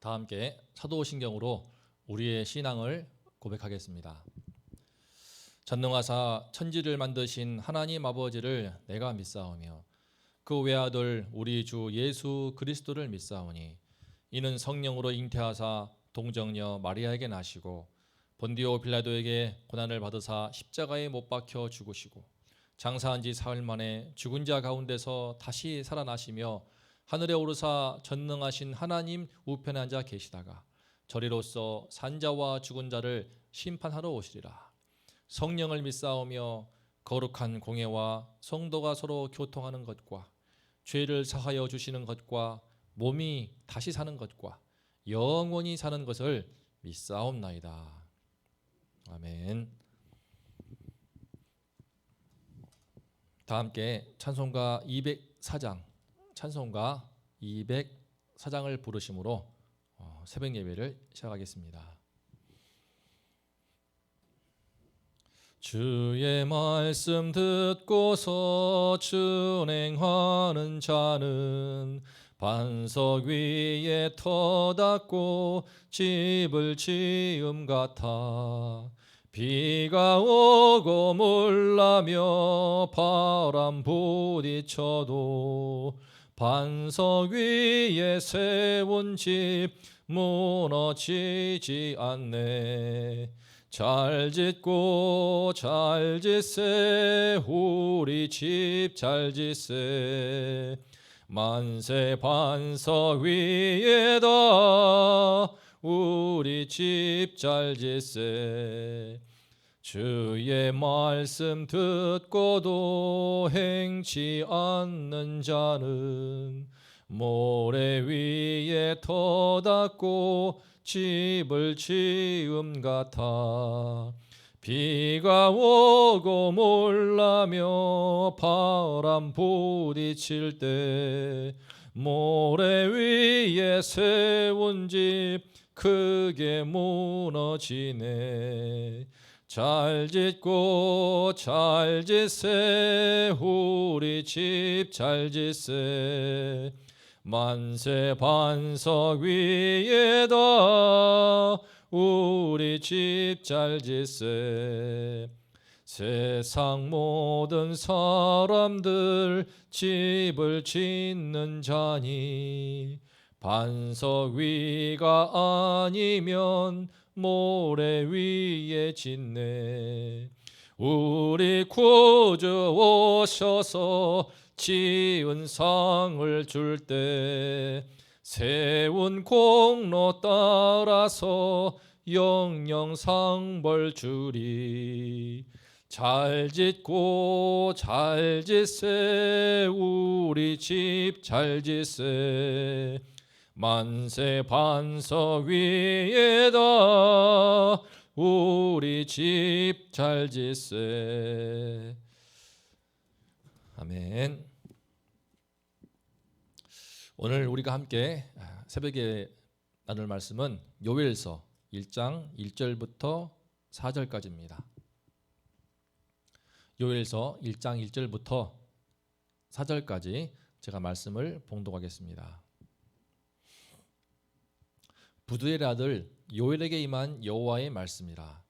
다 함께 사도신경으로 우리의 신앙을 고백하겠습니다. 전능하사 천지를 만드신 하나님 아버지를 내가 믿사오며 그 외아들 우리 주 예수 그리스도를 믿사오니 이는 성령으로 잉태하사 동정녀 마리아에게 나시고 본디오 빌라도에게 고난을 받으사 십자가에 못 박혀 죽으시고 장사한 지 사흘 만에 죽은 자 가운데서 다시 살아나시며 하늘에 오르사 전능하신 하나님 우편에 앉아 계시다가 저리로서 산자와 죽은 자를 심판하러 오시리라. 성령을 믿사오며 거룩한 공예와 성도가 서로 교통하는 것과 죄를 사하여 주시는 것과 몸이 다시 사는 것과 영원히 사는 것을 믿사옵나이다. 아멘. 다 함께 찬송가 204장 찬송가 204장을 부르심으로 새벽 예배를 시작하겠습니다. 주의 말씀 듣고서 준행하는 자는 반석 위에 터닫고 집을 지음 같아 비가 오고 물나며 바람 부딪혀도 반석 위에 세운 집 무너지지 않네. 잘 짓고 잘 짓세 우리 집 잘 짓세 만세 반석 위에다 우리 집 잘 짓세 주의 말씀 듣고도 행치 않는 자는 모래 위에 터닫고 집을 지음 같아 비가 오고 물나며 바람 부딪힐 때 모래 위에 세운 집 크게 무너지네. 잘 짓고 잘 짓세 우리 집 잘 짓세 만세 반석 위에다 우리 집 잘 짓세 세상 모든 사람들 집을 짓는 자니 반석 위가 아니면 모래 위에 짓네. 우리 구주 오셔서 지은 상을 줄 때 세운 공로 따라서 영영 상벌 주리. 잘 짓고 잘 짓세 우리 집 잘 짓세 만세 반석 위에다 우리 집 잘 짓세. 아멘. 오늘 우리가 함께 새벽에 나눌 말씀은 요엘서 1장 1절부터 4절까지입니다. 요엘서 1장 1절부터 4절까지 제가 말씀을 봉독하겠습니다. 부두엘의 아들 요엘에게 임한 여호와의 말씀이라.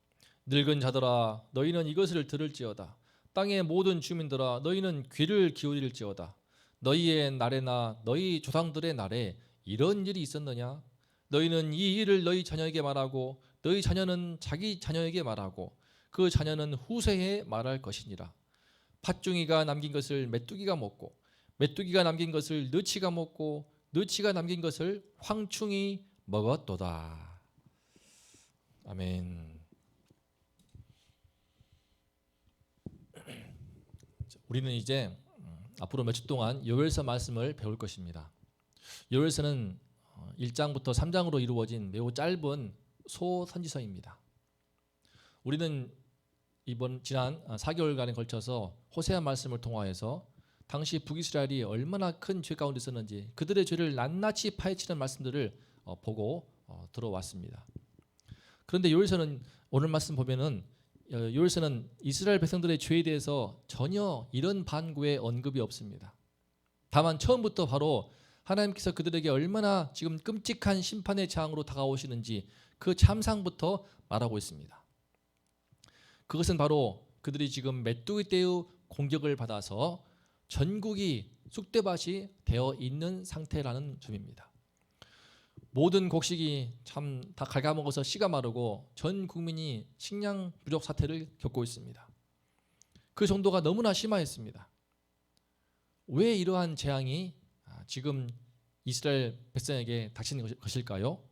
늙은 자들아 너희는 이것을 들을지어다. 땅의 모든 주민들아 너희는 귀를 기울일지어다. 너희의 날에나 너희 조상들의 날에 이런 일이 있었느냐? 너희는 이 일을 너희 자녀에게 말하고 너희 자녀는 자기 자녀에게 말하고 그 자녀는 후세에 말할 것이니라. 팥중이가 남긴 것을 메뚜기가 먹고 메뚜기가 남긴 것을 너치가 먹고 너치가 남긴 것을 황충이 먹었도다. 아멘. 우리는 이제 앞으로 며칠 동안 요엘서 말씀을 배울 것입니다. 요엘서는 1장부터 3장으로 이루어진 매우 짧은 소선지서입니다. 우리는 지난 4개월간에 걸쳐서 호세아 말씀을 통하여서 당시 북이스라엘이 얼마나 큰 죄 가운데 있었는지 그들의 죄를 낱낱이 파헤치는 말씀들을 보고 들어왔습니다. 그런데 요엘서는 오늘 말씀 보면은 요엘서는 이스라엘 백성들의 죄에 대해서 전혀 이런 반구의 언급이 없습니다. 다만 처음부터 바로 하나님께서 그들에게 얼마나 지금 끔찍한 심판의 재앙으로 다가오시는지 그 참상부터 말하고 있습니다. 그것은 바로 그들이 지금 메뚜기 떼의 공격을 받아서 전국이 쑥대밭이 되어 있는 상태라는 점입니다. 모든 곡식이 참 다 갉아먹어서 씨가 마르고 전 국민이 식량 부족 사태를 겪고 있습니다. 그 정도가 너무나 심하였습니다. 왜 이러한 재앙이 지금 이스라엘 백성에게 닥치는 것일까요?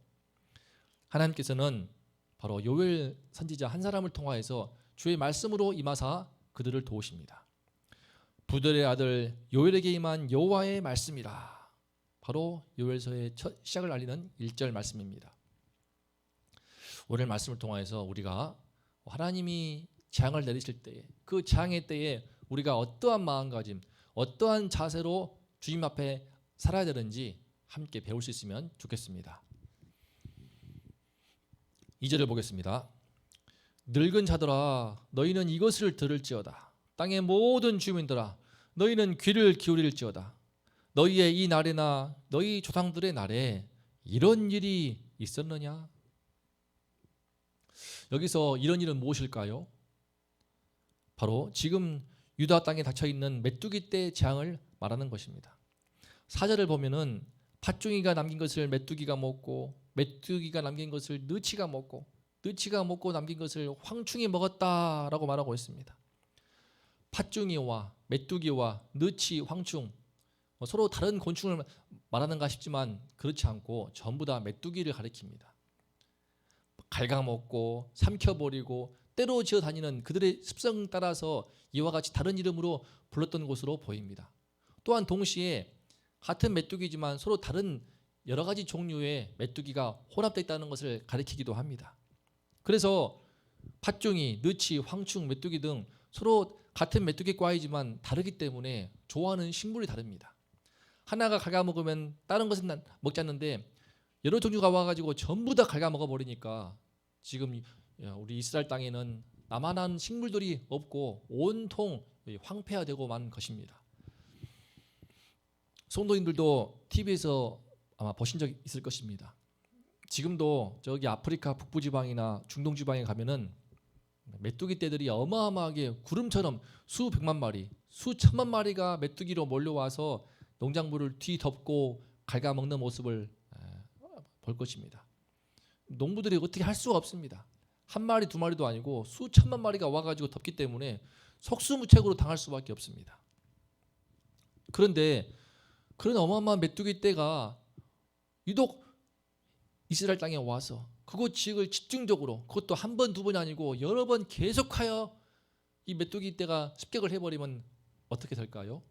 하나님께서는 바로 요엘 선지자 한 사람을 통하여서 주의 말씀으로 임하사 그들을 도우십니다. 부들의 아들 요엘에게 임한 여호와의 말씀이라. 바로 요엘서의 첫 시작을 알리는 1절 말씀입니다. 오늘 말씀을 통하여서 우리가 하나님이 재앙을 내리실 때에 그 재앙의 때에 우리가 어떠한 마음가짐, 어떠한 자세로 주님 앞에 살아야 되는지 함께 배울 수 있으면 좋겠습니다. 2절을 보겠습니다. 늙은 자들아 너희는 이것을 들을지어다. 땅의 모든 주민들아 너희는 귀를 기울일지어다. 너희의 이 날에나 너희 조상들의 날에 이런 일이 있었느냐? 여기서 이런 일은 무엇일까요? 바로 지금 유다 땅에 닥쳐있는 메뚜기 떼 재앙을 말하는 것입니다. 4절을 보면은 팥종이가 남긴 것을 메뚜기가 먹고 메뚜기가 남긴 것을 느치가 먹고 느치가 먹고 남긴 것을 황충이 먹었다라고 말하고 있습니다. 팥종이와 메뚜기와 느치, 황충 서로 다른 곤충을 말하는가 싶지만 그렇지 않고 전부 다 메뚜기를 가리킵니다. 갉아먹고 삼켜버리고 때로 지어 다니는 그들의 습성 따라서 이와 같이 다른 이름으로 불렀던 것으로 보입니다. 또한 동시에 같은 메뚜기지만 서로 다른 여러 가지 종류의 메뚜기가 혼합되어 있다는 것을 가리키기도 합니다. 그래서 팥종이, 느치, 황충, 메뚜기 등 서로 같은 메뚜기과이지만 다르기 때문에 좋아하는 식물이 다릅니다. 하나가 갉아먹으면 다른 것은 먹지 않는데 여러 종류가 와가지고 전부 다 갉아먹어 버리니까 지금 우리 이스라엘 땅에는 남아난 식물들이 없고 온통 황폐화되고 만 것입니다. 성도님들도 TV에서 아마 보신 적 있을 것입니다. 지금도 저기 아프리카 북부 지방이나 중동 지방에 가면은 메뚜기 떼들이 어마어마하게 구름처럼 수백만 마리, 수천만 마리가 메뚜기로 몰려와서 농작물을 뒤덮고 갉아먹는 모습을 볼 것입니다. 농부들이 어떻게 할 수가 없습니다. 한 마리 두 마리도 아니고 수천만 마리가 와가지고 덮기 때문에 속수무책으로 당할 수밖에 없습니다. 그런데 그런 어마어마한 메뚜기 떼가 유독 이스라엘 땅에 와서 그곳 지역을 집중적으로 그것도 한 번, 두 번이 아니고 여러 번 계속하여 이 메뚜기 떼가 습격을 해버리면 어떻게 될까요?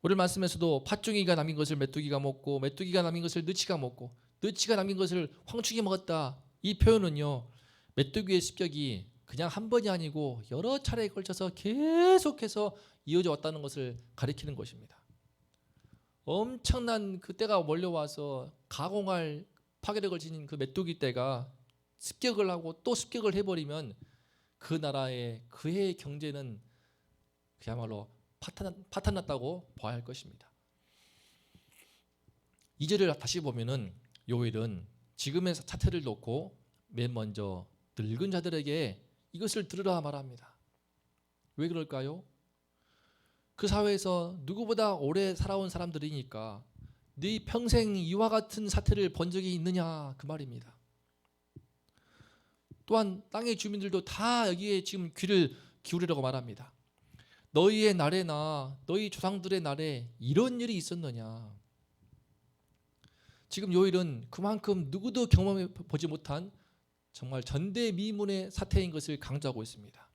오늘 말씀에서도 팥종이가 남긴 것을 메뚜기가 먹고 메뚜기가 남긴 것을 느치가 먹고 느치가 남긴 것을 황충이 먹었다. 이 표현은요. 메뚜기의 습격이 그냥 한 번이 아니고 여러 차례에 걸쳐서 계속해서 이어져 왔다는 것을 가리키는 것입니다. 엄청난 그 때가 몰려와서 가공할 파괴력을 지닌 그 메뚜기 떼가 습격을 하고 또 습격을 해버리면 그 나라의 그 해의 경제는 그야말로 파탄났다고 봐야 할 것입니다. 2절을 다시 보면은 요엘은 지금의 사태를 놓고 맨 먼저 늙은 자들에게 이것을 들으라 말합니다. 왜 그럴까요? 그 사회에서 누구보다 오래 살아온 사람들이니까 네 평생 이와 같은 사태를 본 적이 있느냐 그 말입니다. 또한 땅의 주민들도 다 여기에 지금 귀를 기울이라고 말합니다. 너희의 날에나 너희 조상들의 날에 이런 일이 있었느냐. 지금 요일은 그만큼 누구도 경험해 보지 못한 정말 전대미문의 사태인 것을 강조하고 있습니다.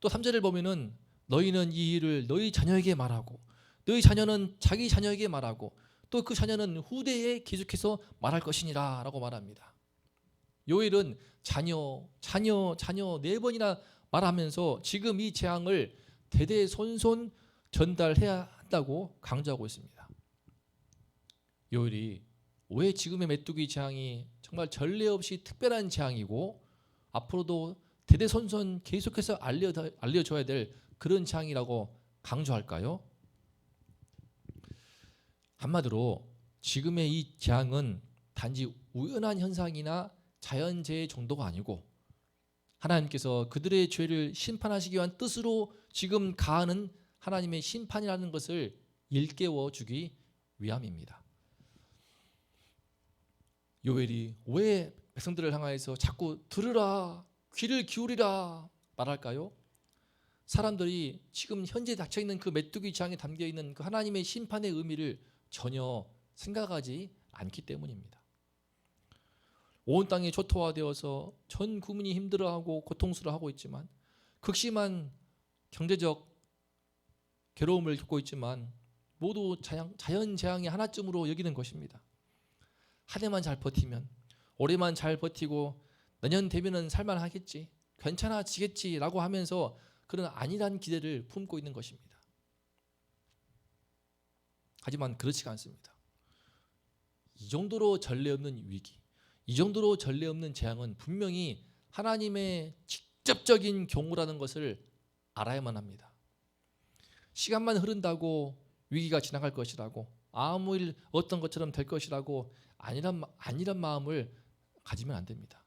또 3절을 보면은 너희는 이 일을 너희 자녀에게 말하고 너희 자녀는 자기 자녀에게 말하고 또 그 자녀는 후대에 계속해서 말할 것이니라 라고 말합니다. 요일은 자녀 네 번이나 말하면서 지금 이 재앙을 대대손손 전달해야 한다고 강조하고 있습니다. 요일이 왜 지금의 메뚜기 재앙이 정말 전례 없이 특별한 재앙이고 앞으로도 대대손손 계속해서 알려줘야 될 그런 재앙이라고 강조할까요? 한마디로 지금의 이 재앙은 단지 우연한 현상이나 자연재해 정도가 아니고 하나님께서 그들의 죄를 심판하시기 위한 뜻으로 지금 가하는 하나님의 심판이라는 것을 일깨워 주기 위함입니다. 요엘이 왜 백성들을 향하여서 자꾸 들으라, 귀를 기울이라 말할까요? 사람들이 지금 현재 닥쳐있는 그 메뚜기 재앙에 담겨있는 그 하나님의 심판의 의미를 전혀 생각하지 않기 때문입니다. 온 땅이 초토화되어서 전 국민이 힘들어하고 고통스러워하고 있지만, 극심한 경제적 괴로움을 겪고 있지만 모두 자연재앙의 하나쯤으로 여기는 것입니다. 한 해만 잘 버티면, 올해만 잘 버티고 내년 되면은 살만하겠지, 괜찮아지겠지라고 하면서 그런 안일한 기대를 품고 있는 것입니다. 하지만 그렇지가 않습니다. 이 정도로 전례 없는 위기, 이 정도로 전례 없는 재앙은 분명히 하나님의 직접적인 경우라는 것을 알아야만 합니다. 시간만 흐른다고 위기가 지나갈 것이라고, 아무 일 없던 것처럼 될 것이라고 안일한 마음을 가지면 안 됩니다.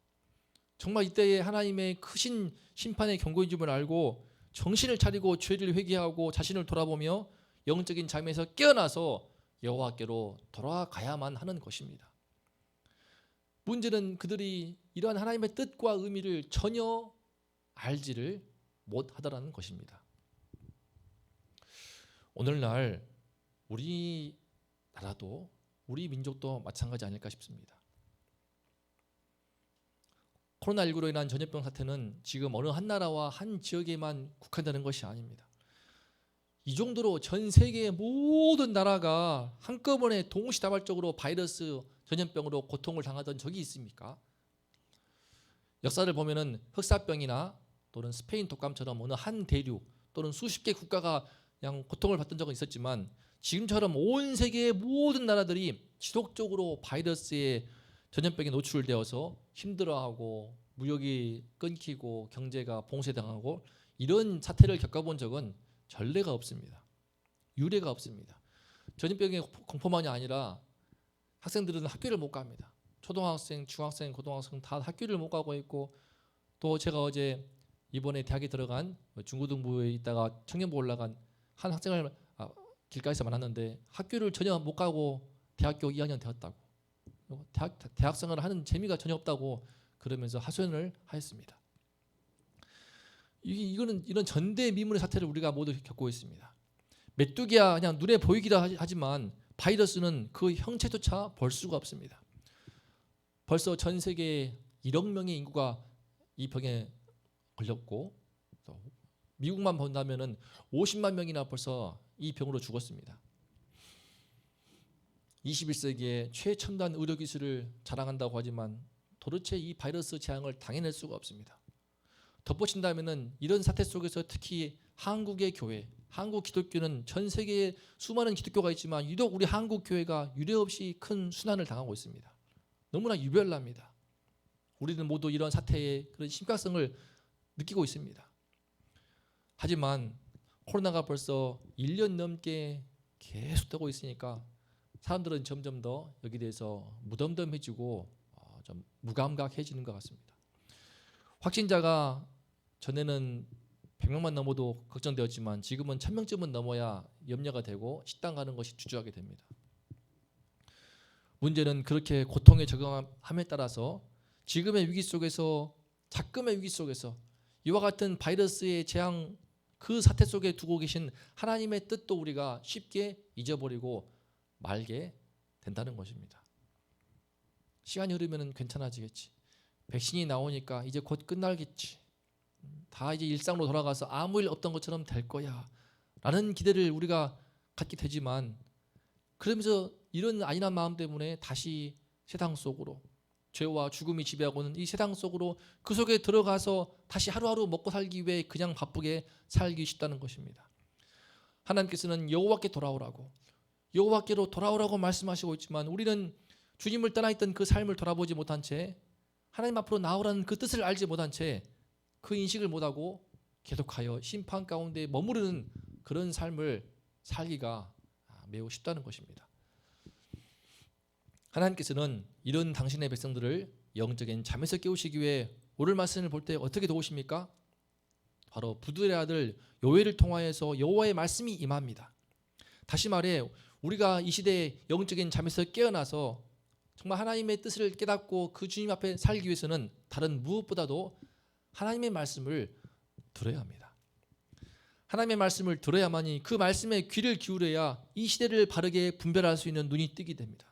정말 이때에 하나님의 크신 심판의 경고인 줄 알고 정신을 차리고 죄를 회개하고 자신을 돌아보며 영적인 잠에서 깨어나서 여호와께로 돌아가야만 하는 것입니다. 문제는 그들이 이러한 하나님의 뜻과 의미를 전혀 알지를 못하더라는 것입니다. 오늘날 우리나라도, 우리 민족도 마찬가지 아닐까 싶습니다. 코로나19로 인한 전염병 사태는 지금 어느 한 나라와 한 지역에만 국한되는 것이 아닙니다. 이 정도로 전 세계의 모든 나라가 한꺼번에 동시다발적으로 바이러스 전염병으로 고통을 당하던 적이 있습니까? 역사를 보면은 흑사병이나 또는 스페인 독감처럼 어느 한 대륙 또는 수십 개 국가가 그냥 고통을 받던 적은 있었지만, 지금처럼 온 세계의 모든 나라들이 지속적으로 바이러스의 전염병에 노출되어서 힘들어하고 무역이 끊기고 경제가 봉쇄당하고 이런 사태를 겪어본 적은 전례가 없습니다. 유례가 없습니다. 전염병의 공포만이 아니라 학생들은 학교를 못 갑니다. 초등학생, 중학생, 고등학생 다 학교를 못 가고 있고, 또 제가 어제 이번에 대학에 들어간 중고등부에 있다가 청년부 올라간 한 학생을 길가에서 만났는데 학교를 전혀 못 가고 대학교 2학년 되었다고, 대학생활을 하는 재미가 전혀 없다고 그러면서 하소연을 하였습니다. 이거는 이런 전대미문의 사태를 우리가 모두 겪고 있습니다. 메뚜기야 그냥 눈에 보이기도 하지만 바이러스는 그 형체조차 볼 수가 없습니다. 벌써 전 세계 1억 명의 인구가 이 병에 걸렸고, 미국만 본다면은 50만 명이나 벌써 이 병으로 죽었습니다. 21세기에 최첨단 의료 기술을 자랑한다고 하지만 도대체 이 바이러스 재앙을 당해낼 수가 없습니다. 덧붙인다면은 이런 사태 속에서 특히 한국의 교회, 한국 기독교는 전 세계에 수많은 기독교가 있지만 유독 우리 한국 교회가 유례없이 큰 순환을 당하고 있습니다. 너무나 유별납니다. 우리는 모두 이런 사태의 그런 심각성을 느끼고 있습니다. 하지만 코로나가 벌써 1년 넘게 계속되고 있으니까 사람들은 점점 더 여기에 대해서 무덤덤해지고 좀 무감각해지는 것 같습니다. 확진자가 전에는 100명만 넘어도 걱정되었지만 지금은 1000명쯤은 넘어야 염려가 되고 식당 가는 것이 주저하게 됩니다. 문제는 그렇게 고통에 적응함에 따라서 지금의 위기 속에서, 작금의 위기 속에서 이와 같은 바이러스의 재앙 그 사태 속에 두고 계신 하나님의 뜻도 우리가 쉽게 잊어버리고 말게 된다는 것입니다. 시간이 흐르면 괜찮아지겠지, 백신이 나오니까 이제 곧 끝나겠지, 다 이제 일상으로 돌아가서 아무 일 없던 것처럼 될 거야 라는 기대를 우리가 갖게 되지만, 그러면서 이런 안일한 마음 때문에 다시 세상 속으로, 죄와 죽음이 지배하고 있는 이 세상 속으로, 그 속에 들어가서 다시 하루하루 먹고 살기 위해 그냥 바쁘게 살기 쉽다는 것입니다. 하나님께서는 여호와께 돌아오라고, 여호와께로 돌아오라고 말씀하시고 있지만 우리는 주님을 떠나 있던 그 삶을 돌아보지 못한 채, 하나님 앞으로 나오라는 그 뜻을 알지 못한 채 그 인식을 못하고 계속하여 심판 가운데 머무르는 그런 삶을 살기가 매우 쉽다는 것입니다. 하나님께서는 이런 당신의 백성들을 영적인 잠에서 깨우시기 위해 오늘 말씀을 볼 때 어떻게 도우십니까? 바로 부들의 아들 요엘을 통하여서 여호와의 말씀이 임합니다. 다시 말해 우리가 이 시대의 영적인 잠에서 깨어나서 정말 하나님의 뜻을 깨닫고 그 주님 앞에 살기 위해서는 다른 무엇보다도 하나님의 말씀을 들어야 합니다. 하나님의 말씀을 들어야만이 그 말씀에 귀를 기울여야 이 시대를 바르게 분별할 수 있는 눈이 뜨게 됩니다.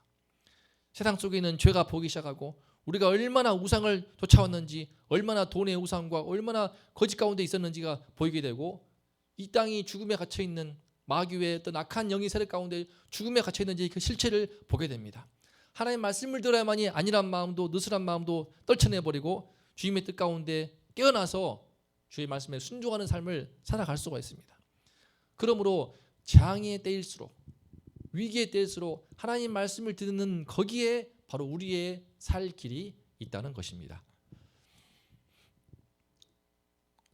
세상 속에 있는 죄가 보기 시작하고 우리가 얼마나 우상을 쫓아왔는지, 얼마나 돈의 우상과 얼마나 거짓 가운데 있었는지가 보이게 되고, 이 땅이 죽음에 갇혀 있는 마귀의 어떤 악한 영이 세력 가운데 죽음에 갇혀 있는지 그 실체를 보게 됩니다. 하나님의 말씀을 들어야만이 안일한 마음도 느슨한 마음도 떨쳐내 버리고 주님의 뜻 가운데 깨어나서 주의 말씀에 순종하는 삶을 살아갈 수가 있습니다. 그러므로 재앙의 때일수록, 위기의 때일수록 하나님 말씀을 듣는 거기에 바로 우리의 살 길이 있다는 것입니다.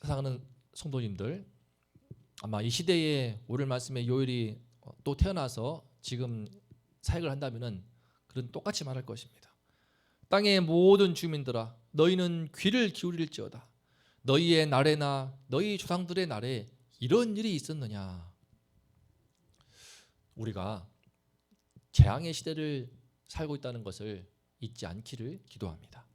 사랑하는 성도님들, 아마 이 시대에 오늘 말씀에 요엘이 또 태어나서 지금 사역을 한다면은 그런 똑같이 말할 것입니다. 땅의 모든 주민들아, 너희는 귀를 기울일지어다. 너희의 날에나 너희 조상들의 날에 이런 일이 있었느냐. 우리가 재앙의 시대를 살고 있다는 것을 잊지 않기를 기도합니다.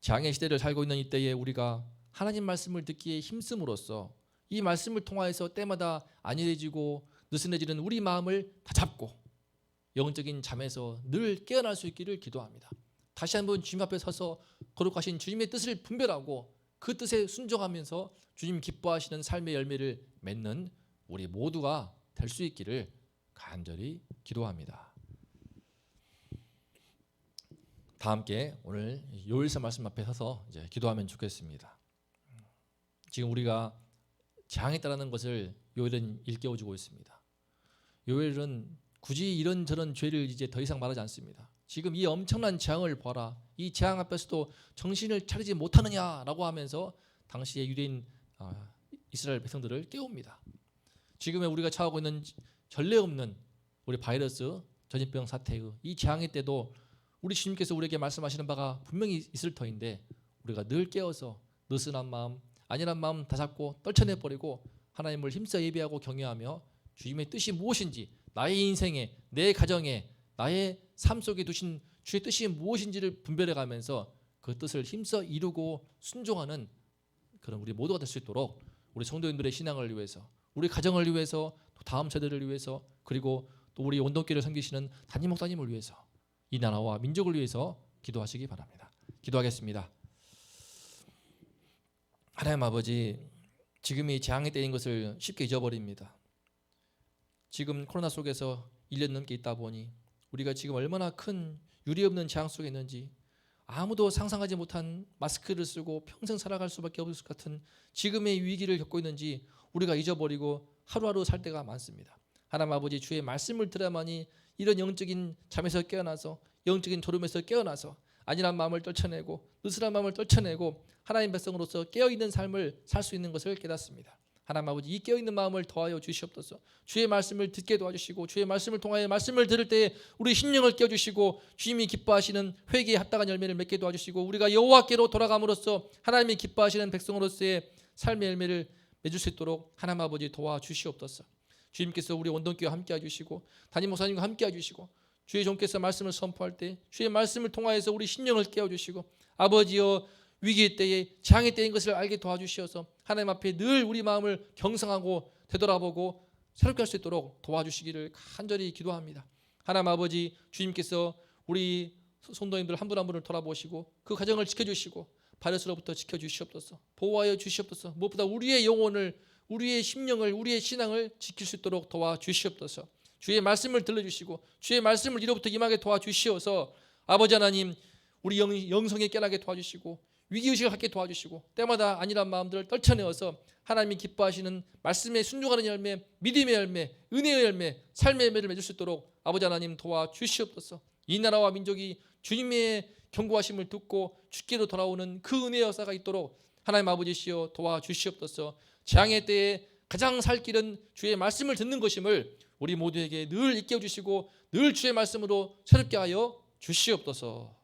재앙의 시대를 살고 있는 이때에 우리가 하나님 말씀을 듣기에 힘쓰므로써 이 말씀을 통하여서 때마다 안일해지고 느슨해지는 우리 마음을 다잡고 영적인 잠에서 늘 깨어날 수 있기를 기도합니다. 다시 한번 주님 앞에 서서 거룩하신 주님의 뜻을 분별하고 그 뜻에 순종하면서 주님 기뻐하시는 삶의 열매를 맺는 우리 모두가 될 수 있기를 간절히 기도합니다. 다 함께 오늘 요엘서 말씀 앞에 서서 이제 기도하면 좋겠습니다. 지금 우리가 재앙에 따르는 것을 요엘은 일깨워주고 있습니다. 요엘은 굳이 이런저런 죄를 이제 더 이상 말하지 않습니다. 지금 이 엄청난 재앙을 봐라. 이 재앙 앞에서도 정신을 차리지 못하느냐라고 하면서 당시의 유대인 이스라엘 백성들을 깨웁니다. 지금의 우리가 처하고 있는 전례 없는 우리 바이러스 전염병 사태의 이 재앙의 때도 우리 주님께서 우리에게 말씀하시는 바가 분명히 있을 터인데 우리가 늘 깨어서 느슨한 마음, 안일한 마음 다잡고 떨쳐내버리고 하나님을 힘써 예배하고 경외하며 주님의 뜻이 무엇인지, 나의 인생에, 내 가정에, 나의 삶 속에 두신 주의 뜻이 무엇인지를 분별해가면서 그 뜻을 힘써 이루고 순종하는 그런 우리 모두가 될 수 있도록 우리 성도님들의 신앙을 위해서, 우리 가정을 위해서, 또 다음 세대를 위해서, 그리고 또 우리 온동교를 섬기시는 담임 목사님을 위해서, 이 나라와 민족을 위해서 기도하시기 바랍니다. 기도하겠습니다. 하나님 아버지, 지금이 재앙의 때인 것을 쉽게 잊어버립니다. 지금 코로나 속에서 1년 넘게 있다 보니 우리가 지금 얼마나 큰 유리 없는 재앙 속에 있는지, 아무도 상상하지 못한 마스크를 쓰고 평생 살아갈 수밖에 없을 것 같은 지금의 위기를 겪고 있는지 우리가 잊어버리고 하루하루 살 때가 많습니다. 하나님 아버지, 주의 말씀을 들어야만이 이런 영적인 잠에서 깨어나서, 영적인 졸음에서 깨어나서 안일한 마음을 떨쳐내고 느슨한 마음을 떨쳐내고 하나님 백성으로서 깨어있는 삶을 살 수 있는 것을 깨닫습니다. 하나님 아버지, 이 깨어있는 마음을 더하여 주시옵소서. 주의 말씀을 듣게 도와주시고 주의 말씀을 통하여 말씀을 들을 때에 우리 심령을 깨워주시고 주님이 기뻐하시는 회개에 합당한 열매를 맺게 도와주시고 우리가 여호와께로 돌아감으로써 하나님이 기뻐하시는 백성으로서의 삶의 열매를 맺을 수 있도록 하나님 아버지 도와주시옵소서. 주님께서 우리 원동교와 함께 해주시고 담임 목사님과 함께 해주시고 주의 종께서 말씀을 선포할 때 주의 말씀을 통하여서 우리 심령을 깨워주시고 아버지여, 위기의 때에 재앙의 때인 것을 알게 도와주시어서 하나님 앞에 늘 우리 마음을 경성하고 되돌아보고 새롭게 할 수 있도록 도와주시기를 간절히 기도합니다. 하나님 아버지, 주님께서 우리 성도님들 한 분 한 분을 돌아보시고 그 가정을 지켜주시고 바이러스로부터 지켜주시옵소서. 보호하여 주시옵소서. 무엇보다 우리의 영혼을, 우리의 심령을, 우리의 신앙을 지킬 수 있도록 도와주시옵소서. 주의 말씀을 들려주시고 주의 말씀을 이로부터 임하게 도와주시어서 아버지 하나님, 우리 영성에 깨나게 도와주시고 위기의식을 갖게 도와주시고 때마다 안일한 마음들을 떨쳐내어서 하나님이 기뻐하시는 말씀에 순종하는 열매, 믿음의 열매, 은혜의 열매, 삶의 열매를 맺을 수 있도록 아버지 하나님 도와주시옵소서. 이 나라와 민족이 주님의 경고하심을 듣고 주께로 돌아오는 그 은혜의 역사가 있도록 하나님 아버지시여 도와주시옵소서. 재앙의 때에 가장 살 길은 주의 말씀을 듣는 것임을 우리 모두에게 늘 잊게 해주시고 늘 주의 말씀으로 새롭게 하여 주시옵소서.